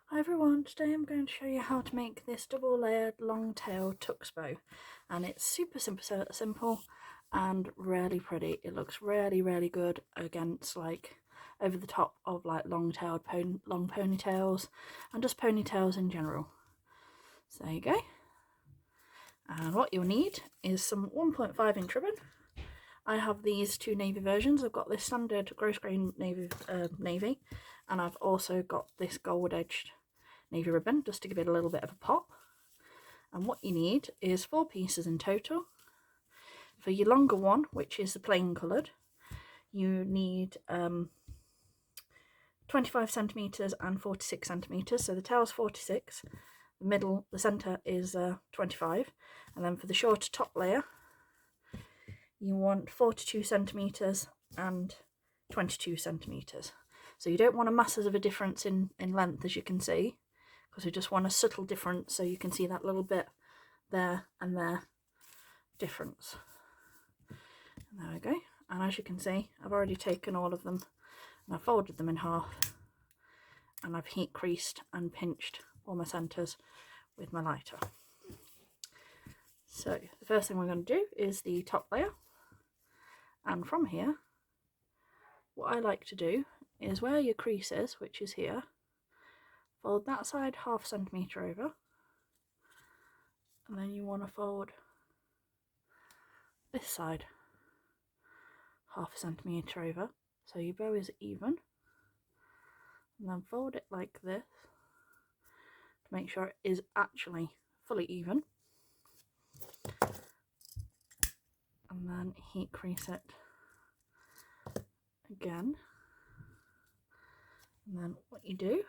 Hi everyone, today I'm going to show you how to make this double layered long tail tux bow, and it's super simple and really pretty. It looks really good against like over the top of like long ponytails and just ponytails in general. So there you go. And what you'll need is some 1.5 inch ribbon. I have these two navy versions. I've got this standard gross grain navy, and I've also got this gold edged navy ribbon just to give it a little bit of a pop. And what you need is 4 pieces in total. For your longer one, which is the plain coloured, you need 25 centimetres and 46 centimetres. So the tail's 46, the centre is 25, and then for the shorter top layer you want 42 centimetres and 22 centimetres. So you don't want a massive of a difference in length, as you can see, because we just want a subtle difference, so you can see that little bit there and there difference. And there we go. And as you can see, I've already taken all of them and I've folded them in half, and I've heat creased and pinched all my centres with my lighter. So the first thing we're going to do is the top layer, and from here what I like to do is where your crease is, which is here, fold that side ½ centimetre over, and then you want to fold this side ½ centimetre over, so your bow is even, and then fold it like this to make sure it is actually fully even, and then heat crease it again. And then what you do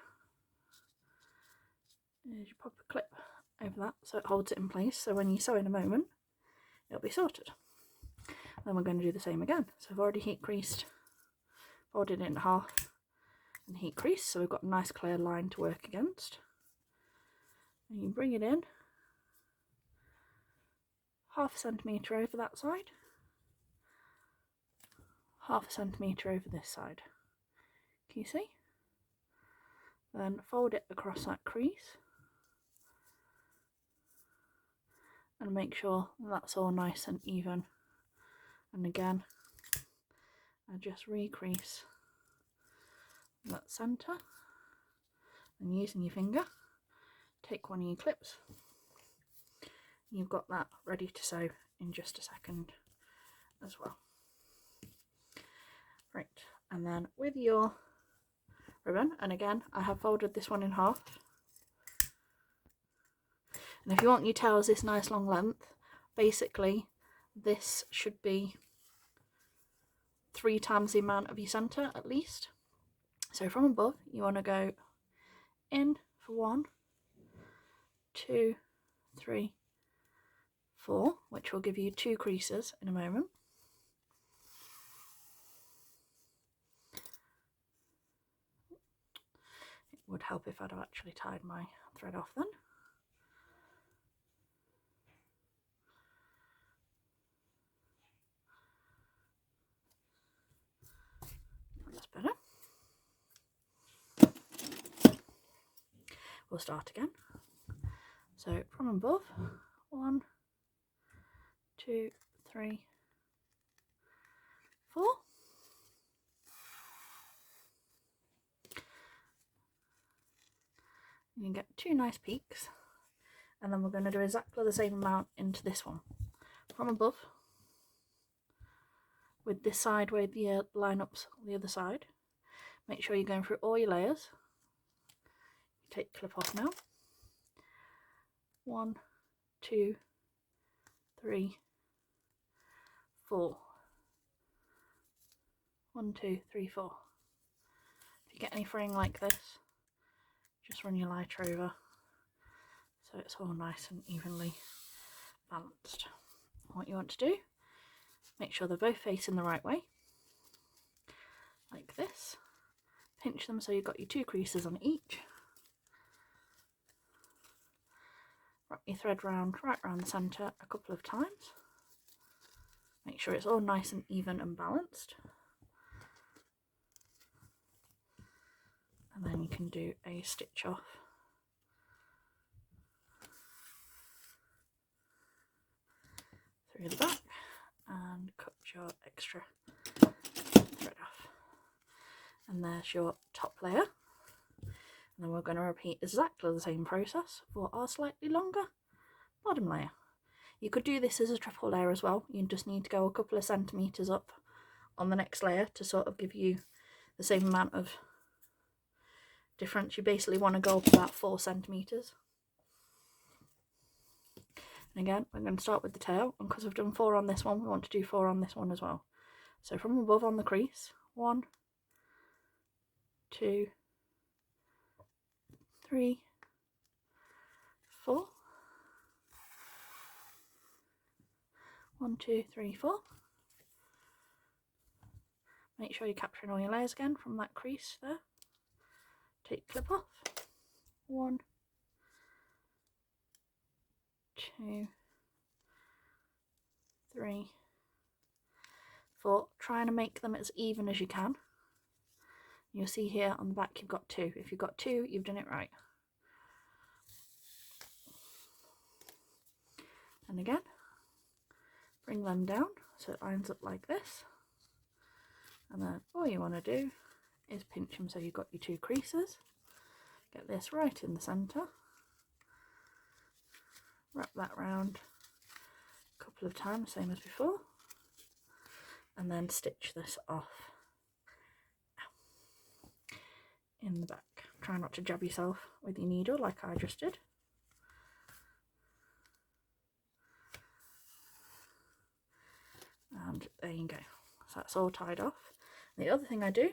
is you pop a clip over that so it holds it in place, so when you sew in a moment it'll be sorted. Then we're going to do the same again. So I've already heat creased, folded it in half and heat creased, so we've got a nice clear line to work against. And you bring it in ½ centimetre over that side, ½ centimetre over this side. Can you see? Then fold it across that crease and make sure that's all nice and even. And again, I just recrease that centre, and using your finger, take one of your clips. You've got that ready to sew in just a second as well. Right, and then with your ribbon, and again I have folded this one in half, and if you want your tails this nice long length, basically this should be 3 times the amount of your centre at least. So from above you want to go in for 1, 2, 3, 4, which will give you 2 creases in a moment. It would help if I'd actually tied my thread off then. That's better. We'll start again. So from above, 1, 2, 3, 4. You can get 2 nice peaks, and then we're going to do exactly the same amount into this one. From above, with this side where the line up's the other side, make sure you're going through all your layers. Take the clip off now. 1, 2, 3, 4. 1, 2, 3, 4. If you get any fraying like this, just run your lighter over so it's all nice and evenly balanced. What you want to do, make sure they're both facing the right way, like this. Pinch them so you've got your 2 creases on each. Wrap your thread round right round the centre a couple of times. Make sure it's all nice and even and balanced. And then you can do a stitch off through the back and cut your extra thread off. And there's your top layer. And then we're going to repeat exactly the same process for our slightly longer bottom layer. You could do this as a triple layer as well. You just need to go a couple of centimetres up on the next layer to sort of give you the same amount of difference. You basically want to go up about 4 centimetres. And again, we're going to start with the tail, and because we've done 4 on this one, we want to do 4 on this one as well. So from above on the crease, 1, 2, 3, 4. 1, 2, 3, 4. Make sure you're capturing all your layers again from that crease there. Take clip off. 1, 2, 3, 4. Trying to make them as even as you can. You'll see here on the back you've got 2. If you've got 2, you've done it right. And again, bring them down so it lines up like this. And then all you want to do is pinch them so you've got your 2 creases. Get this right in the centre. Wrap that round a couple of times, same as before. And then stitch this off in the back. Try not to jab yourself with your needle like I just did. And there you go. So that's all tied off. The other thing I do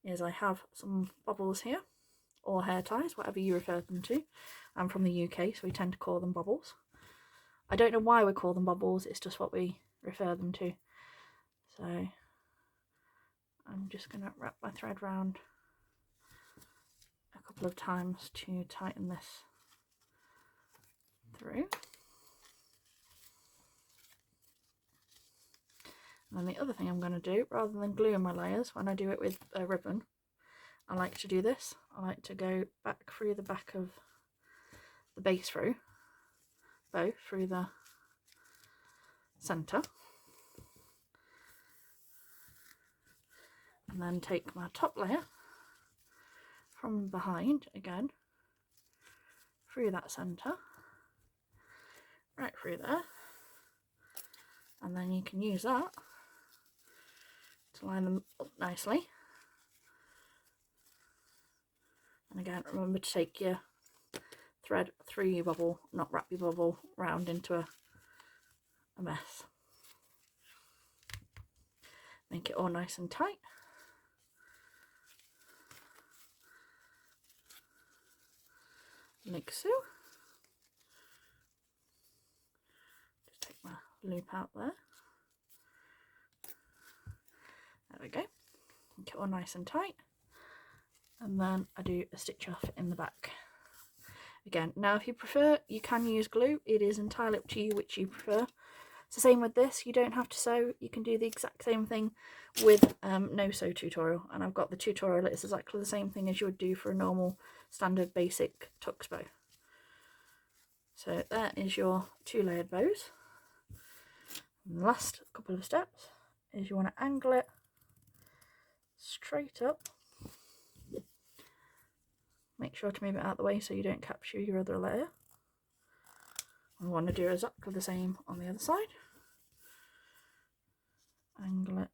is I have some bobbles here, or hair ties, whatever you refer them to. I'm from the UK, so we tend to call them bobbles. I don't know why we call them bobbles, it's just what we refer them to. So I'm just going to wrap my thread round a couple of times to tighten this through. And then the other thing I'm going to do, rather than gluing my layers, when I do it with a ribbon, I like to do this. I like to go back through the back of the base bow through the centre, and then take my top layer from behind again through that centre, right through there, and then you can use that to line them up nicely. And again, remember to take your thread through your bubble, not wrap your bubble round into a mess. Make it all nice and tight. Like so. Just take my loop out there. There we go. Make it all nice and tight. And then I do a stitch off in the back. Again, now if you prefer, you can use glue. It is entirely up to you which you prefer. It's the same with this. You don't have to sew. You can do the exact same thing with no sew tutorial. And I've got the tutorial. It's exactly the same thing as you would do for a normal standard basic tux bow. So that is your 2 layered bows. And the last couple of steps is you want to angle it straight up. Make sure to move it out of the way so you don't capture your other layer. We want to do exactly the same on the other side. Angle it.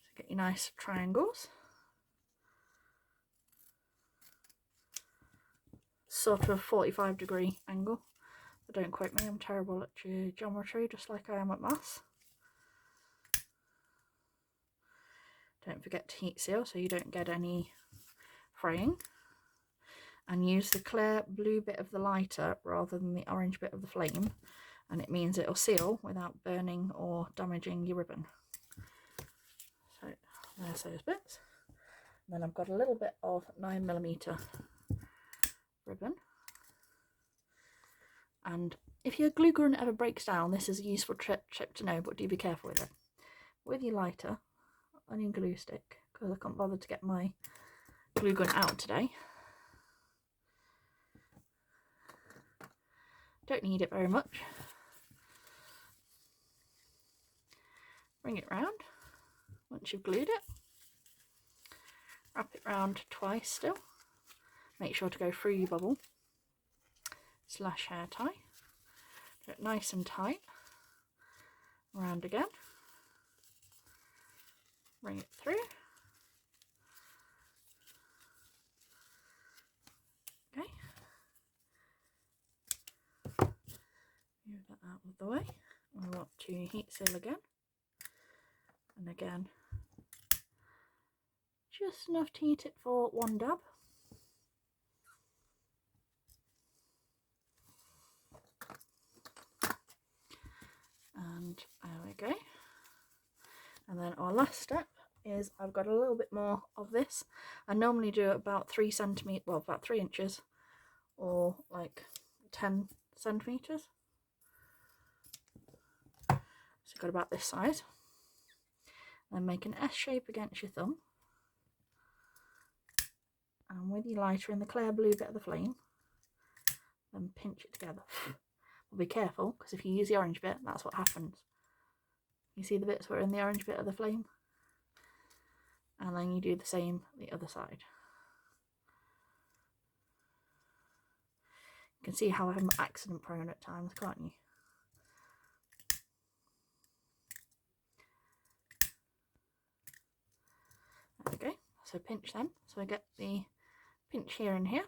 So get your nice triangles. Sort of 45-degree angle. But don't quote me, I'm terrible at geometry, just like I am at maths. Don't forget to heat seal so you don't get any fraying. And use the clear blue bit of the lighter rather than the orange bit of the flame, and it means it'll seal without burning or damaging your ribbon. So there's those bits. And then I've got a little bit of 9mm ribbon. And if your glue gun ever breaks down, this is a useful tip to know, but do be careful with it. With your lighter on your glue stick, because I can't bother to get my glue gun out today. Don't need it very much. Bring it round once you've glued it. Wrap it round twice still. Make sure to go through your bubble. Slash hair tie. Do it nice and tight. Round again. Bring it through. Okay. Move that out of the way. I want to heat seal again. And again, just enough to heat it for one dab. And there we go. And then our last step is I've got a little bit more of this. I normally do about 3 centimeters, well, about 3 inches, or like 10 centimeters. So you've got about this size. Then make an S shape against your thumb. And with your lighter in the clear blue bit of the flame, then pinch it together. Well, be careful, because if you use the orange bit, that's what happens. You see the bits that are in the orange bit of the flame? And then you do the same the other side. You can see how I'm accident prone at times, can't you? There we go. So pinch them. So I get the pinch here and here.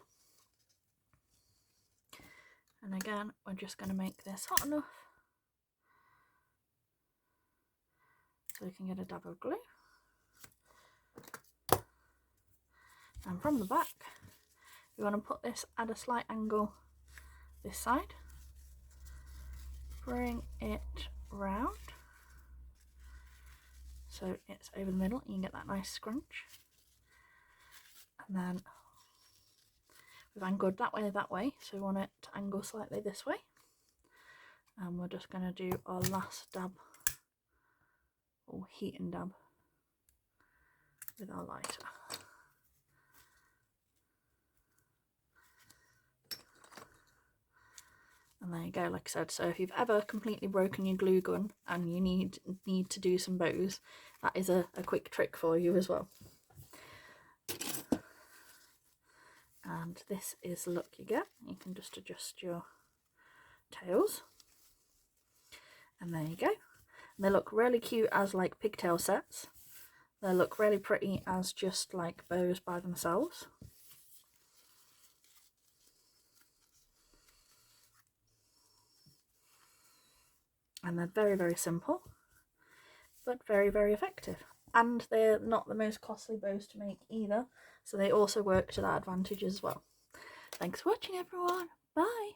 And again, we're just going to make this hot enough so we can get a dab of glue. And from the back, we want to put this at a slight angle this side. Bring it round so it's over the middle. You can get that nice scrunch. And then we've angled that way, so we want it to angle slightly this way. And we're just going to do our last dab, or heat and dab, with our lighter. And there you go, like I said, so if you've ever completely broken your glue gun and you need to do some bows, that is a quick trick for you as well. And this is the look you get. You can just adjust your tails. And there you go. And they look really cute as like pigtail sets. They look really pretty as just like bows by themselves. And they're very, very simple, but very, very effective. And they're not the most costly bows to make either, so they also work to that advantage as well. Thanks for watching, everyone. Bye.